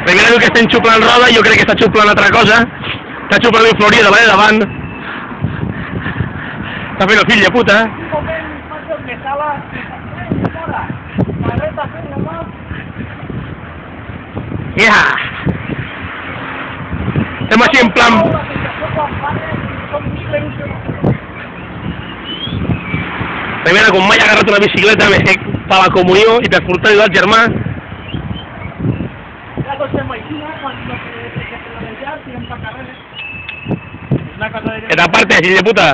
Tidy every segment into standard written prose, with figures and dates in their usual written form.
Rivera diu que estem xuplant roda, jo crec que està xuplant altra cosa. Està xuplant la Florida, la de davant. Està fent el fill de puta. Ja! Estem així en plan... Rivera, com mai ha agarrat una bicicleta, me sé per la comunió i per portar-li al germà. Esta parte, así de puta.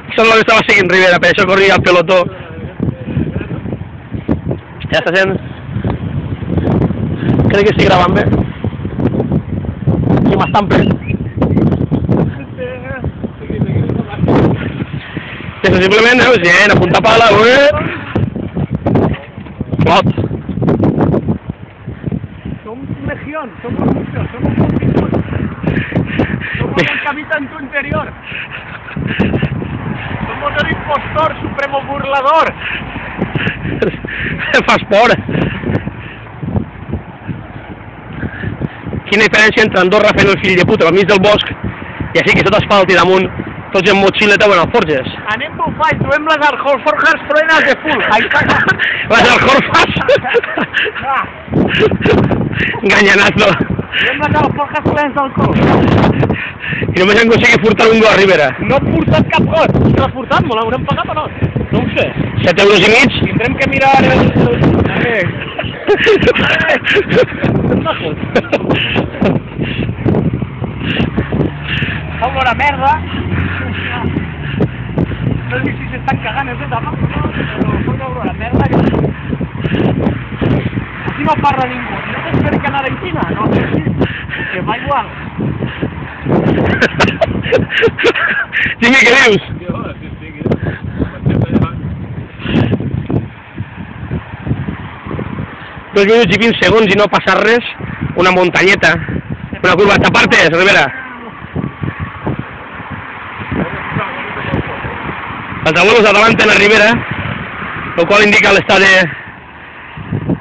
Eso es lo que estaba siguiendo Rivera, per això corria el pelotó. Ja està sent... Crec que estic gravant bé. I m'estampe. Simplement, gent, apuntar pala, Clot. Somos legión, somos muchos, somos multitud. Somos el que habita en tu interior. Somos el impostor, supremo burlador. Fas por. Quina diferència entre Andorra fent el fill de puta al mig del bosc i així que tot asfalt i damunt tots en motxileta o en alforges. Anem bufar i trobem les alforjes plenes de full. Les alforjes? Enganyanat-lo. Trobem les alforjes plenes d'alcohol. I només hem aconseguit furtar un gos a Rivera. No he furtat cap gos. S'ha furtat? Me l'haurem pagat o no? No ho sé. 7 euros i mig? Tindrem que mirar el... Fa olor a merda. No sé si s'estan cagant els de demà, però fa olor a merda. Aquí no parla ningú. No t'esperi que anar a Xina? No sé si... Que va igual. Dime què dius? 2 minuts i 20 segons i no passa res. Una muntanyeta. Una curva. T'apartes, Rivera. Els abuelos adelanten a Rivera, lo qual indica l'estat de...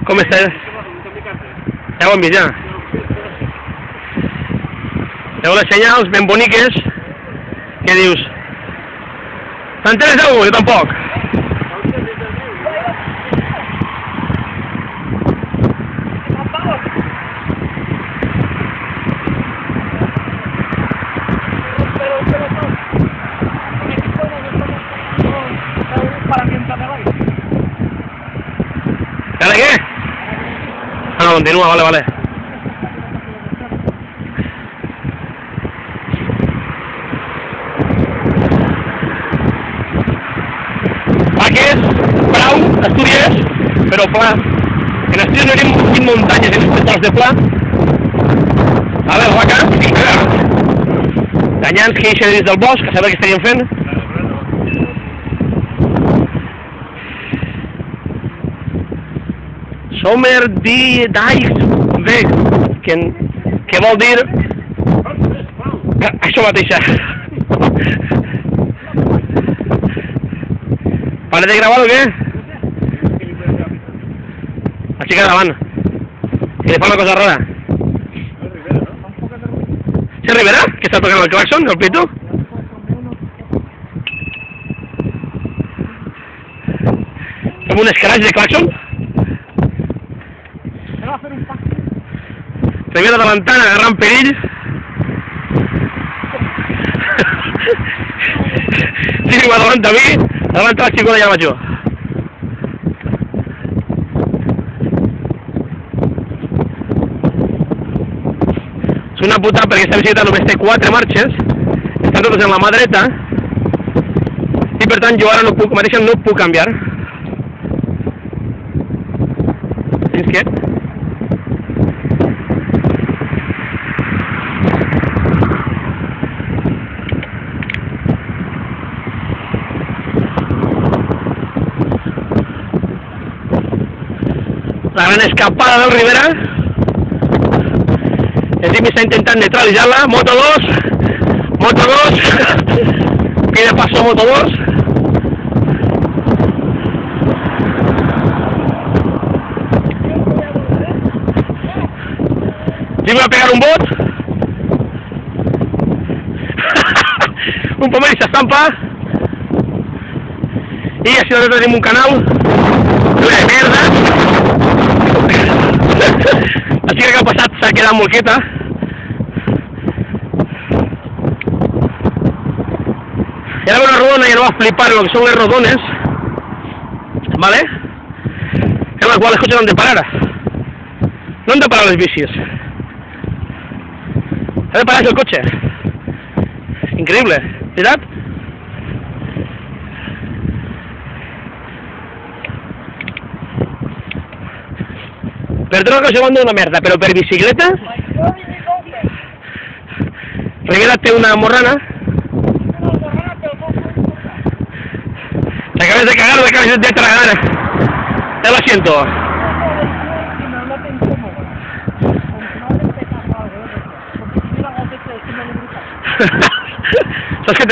Com està? Ja ho hem vist, ja. Veu les senyals ben boniques. Què dius? T'enteres algú? Jo tampoc. ¿Para qué? Ah, no, continúa, vale, vale. Vaques, Brau, Astúries, però pla. En Astúries no anem 20 muntanyes en els de pla. A veure, vaca, sí, Danyans que eixen dins del bosc, a saber què estaríem fent. Somer Dikes Weg, que vol dir... Això mateixa. Para de gravar o què? Així que davant. Que li fa una cosa rara. ¿Es Rivera? ¿Que está tocando el claxon, el pito? ¿Como un scratch de claxon? Rivera adelantant, agarrant perill. Sí, m'adavanta a mi, adavanta la xicona i el major. És una puta perquè aquesta bicicleta només té 4 marxes, estan totes en la mà dreta, i per tant jo ara no puc, mateixa no puc canviar. Fins que... La gran escapada del Rivera. El Jimmy està intentant neutralitzar-la. Moto 2. la Moto 2. Yo me voy a pegar un bot. Un pomer y se estampa. Y así nosotros tenemos un canal de merda. La chica que ha passat s'ha quedat molt quieta. Y ahora una rodona y no va a flipar lo que son los rodones, ¿vale? En las cuales los coches no han de parar. No han de parar los bicis. Ha de parar el coche. Increíble, ¿verdad? Per droga se manda una merda, però per bicicleta... Rivera té una morrana. Te acabas de cagar o te acabas de tragar. Te lo siento. ¿Sabes que te